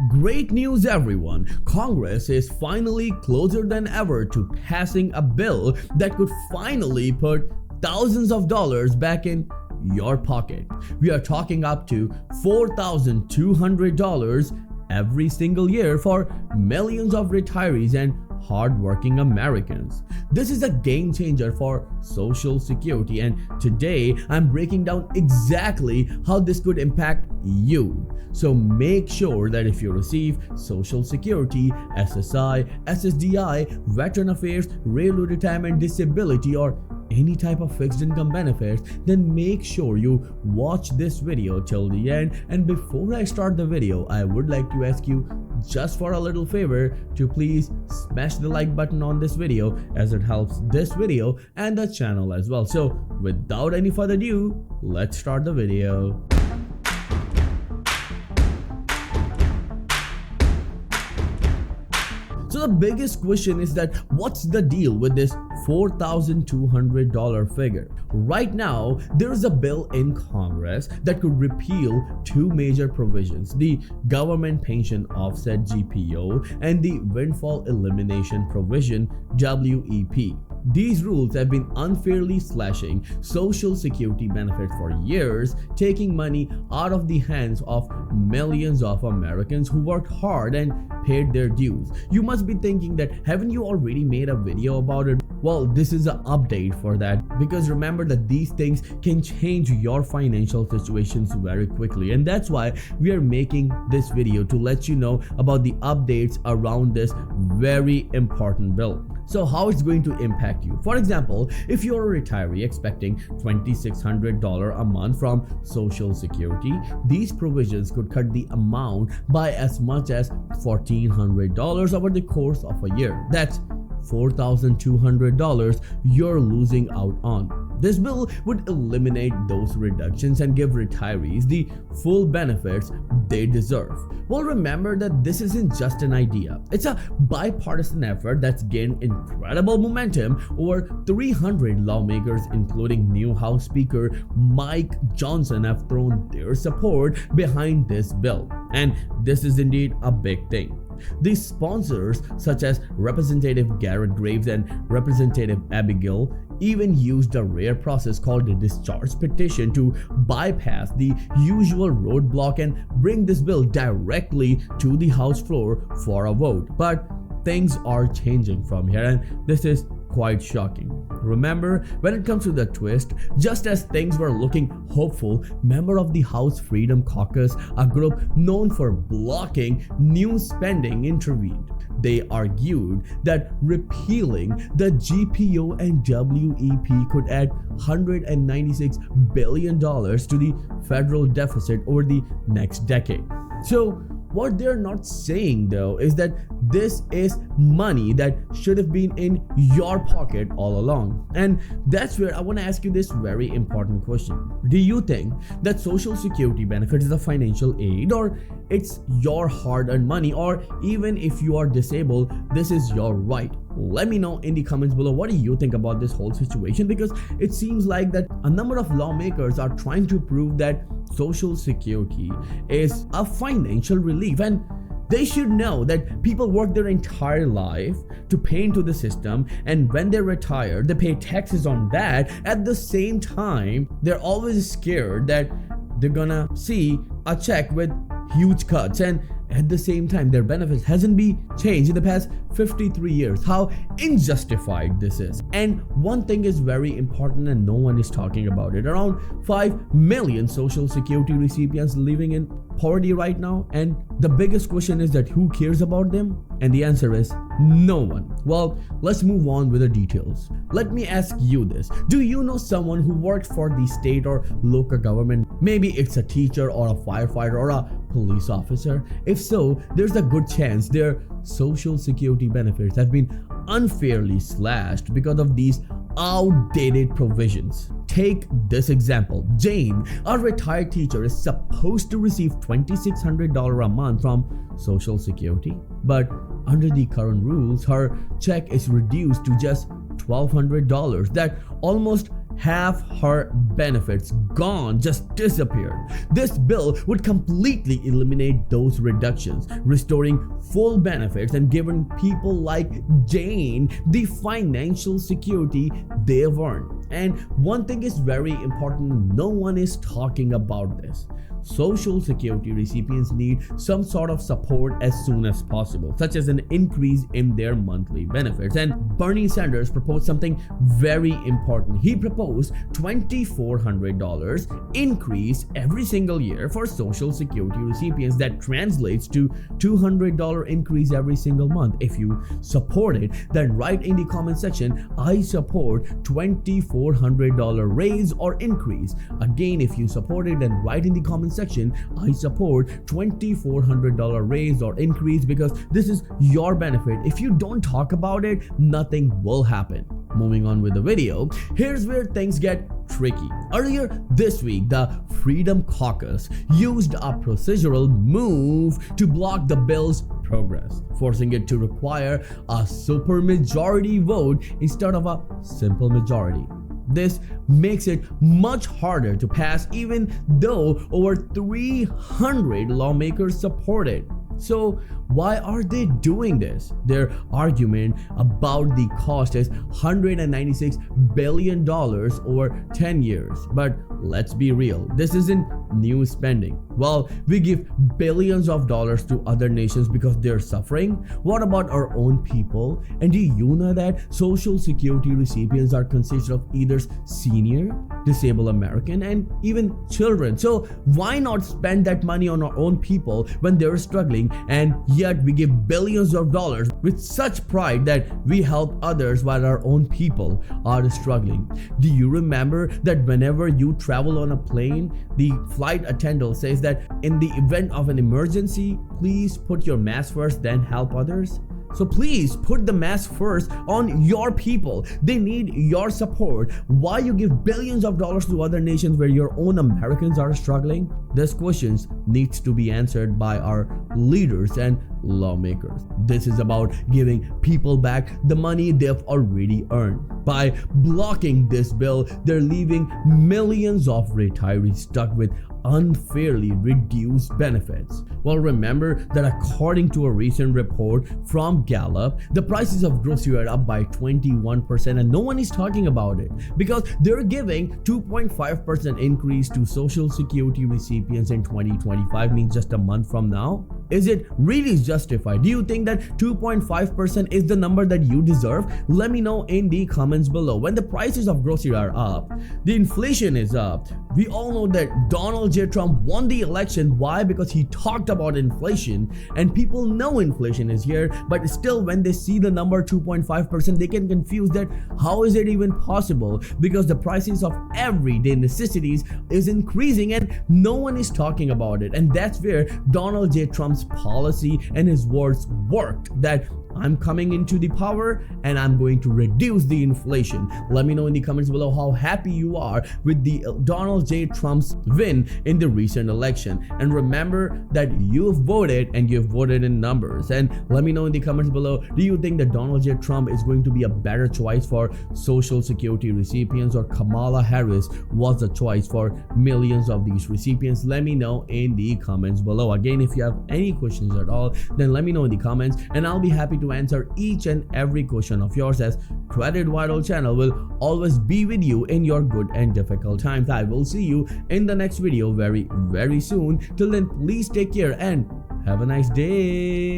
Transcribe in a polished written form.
Great news everyone! Congress is finally closer than ever to passing a bill that could finally put thousands of dollars back in your pocket. We are talking up to $4,200 every single year for millions of retirees and hardworking Americans. This is a game changer for Social Security, and today I'm breaking down exactly how this could impact you. So make sure that if you receive Social Security, SSI, SSDI, Veteran Affairs, Railroad Retirement Disability, or any type of fixed income benefits, then make sure you watch this video till the end. And before I start the video, I would like to ask you just for a little favor to please smash the like button on this video, as it helps this video and the channel as well. So without any further ado, let's start the video. So the biggest question is that what's the deal with this $4,200 figure? Right now, there is a bill in Congress that could repeal two major provisions: the Government Pension Offset GPO and the Windfall Elimination Provision WEP. These rules have been unfairly slashing Social Security benefits for years, taking money out of the hands of millions of Americans who worked hard and paid their dues. You must be thinking that haven't you already made a video about it? Well, this is an update for that, because remember that these things can change your financial situations very quickly, and that's why we are making this video to let you know about the updates around this very important bill. So how it's going to impact you. For example, if you're a retiree expecting $2,600 a month from Social Security, these provisions could cut the amount by as much as $1,400 over the course of a year. That's $4,200 you're losing out on. This bill would eliminate those reductions and give retirees the full benefits they deserve. Well, remember that this isn't just an idea. It's a bipartisan effort that's gained incredible momentum. Over 300 lawmakers, including new House Speaker Mike Johnson, have thrown their support behind this bill. And this is indeed a big thing. These sponsors, such as Representative Garrett Graves and Representative Abigail, even used a rare process called the discharge petition to bypass the usual roadblock and bring this bill directly to the House floor for a vote. But things are changing from here, and this is quite shocking. Remember, when it comes to the twist, just as things were looking hopeful, member of the House Freedom Caucus, a group known for blocking new spending, intervened. They argued that repealing the GPO and WEP could add $196 billion to the federal deficit over the next decade. So what they're not saying though is that this is money that should have been in your pocket all along. And that's where I want to ask you this very important question. Do you think that Social Security benefits is a financial aid, or it's your hard-earned money, or even if you are disabled, this is your right? Let me know in the comments below, what do you think about this whole situation, because it seems like that a number of lawmakers are trying to prove that Social Security is a financial relief, and they should know that people work their entire life to pay into the system, and when they retire, they pay taxes on that. At the same time, they're always scared that they're gonna see a check with huge cuts, and at the same time their benefits hasn't been changed in the past 53 years. How unjustified this is. And one thing is very important and no one is talking about it. Around 5 million Social Security recipients living in poverty right now, and the biggest question is that who cares about them? And the answer is no one. Well, let's move on with the details. Let me ask you this. Do you know someone who works for the state or local government? Maybe it's a teacher or a firefighter or a police officer. If so, there's a good chance their Social Security benefits have been unfairly slashed because of these outdated provisions. Take this example. Jane, a retired teacher, is supposed to receive $2,600 a month from Social Security, but under the current rules, her check is reduced to just $1,200. That almost half her benefits gone, just disappeared. This bill would completely eliminate those reductions, restoring full benefits and giving people like Jane the financial security they've earned. And one thing is very important, no one is talking about this. Social Security recipients need some sort of support as soon as possible, such as an increase in their monthly benefits. And Bernie Sanders proposed something very important. He proposed $2,400 increase every single year for Social Security recipients. That translates to $200 increase every single month. If you support it, then write in the comment section, I support $2,400 raise or increase. Again, if you support it, then write in the comment section, I support $2,400 raise or increase, because this is your benefit. If you don't talk about it, nothing will happen. Moving on with the video, here's where things get tricky. Earlier this week, the Freedom Caucus used a procedural move to block the bill's progress, forcing it to require a supermajority vote instead of a simple majority. This makes it much harder to pass, even though over 300 lawmakers support it. So why are they doing this? Their argument about the cost is $196 billion over 10 years. But let's be real, this isn't new spending. Well, we give billions of dollars to other nations because they're suffering. What about our own people? And do you know that Social Security recipients are consisted of either senior, disabled American, and even children? So why not spend that money on our own people when they're struggling, and yet we give billions of dollars with such pride that we help others while our own people are struggling? Do you remember that whenever you travel on a plane, the flight attendant says that in the event of an emergency, please put your mask first, then help others? So please put the mask first on your people. They need your support. Why you give billions of dollars to other nations where your own Americans are struggling? These questions needs to be answered by our leaders and lawmakers. This is about giving people back the money they've already earned. By blocking this bill, they're leaving millions of retirees stuck with unfairly reduced benefits. Well, remember that according to a recent report from Gallup, the prices of groceries are up by 21%, and no one is talking about it because they're giving 2.5% increase to Social Security recipients in 2025, means just a month from now. Is it really justified? Do you think that 2.5% is the number that you deserve? Let me know in the comments below. When the prices of groceries are up, the inflation is up. We all know that Donald J. Trump won the election. Why? Because he talked about inflation, and people know inflation is here, but still when they see the number 2.5%, they can confuse that how is it even possible, because the prices of everyday necessities is increasing and no one is talking about it. And that's where Donald J. Trump's policy and his words worked, that I'm coming into the power and I'm going to reduce the inflation. Let me know in the comments below how happy you are with the Donald J. Trump's win in the recent election. And remember that you've voted and you've voted in numbers. And let me know in the comments below, do you think that Donald J. Trump is going to be a better choice for Social Security recipients, or Kamala Harris was the choice for millions of these recipients? Let me know in the comments below. Again, if you have any questions at all, then let me know in the comments and I'll be happy to answer each and every question of yours, as Credit Vital channel will always be with you in your good and difficult times. I will see you in the next video very soon. Till then, please take care and have a nice day.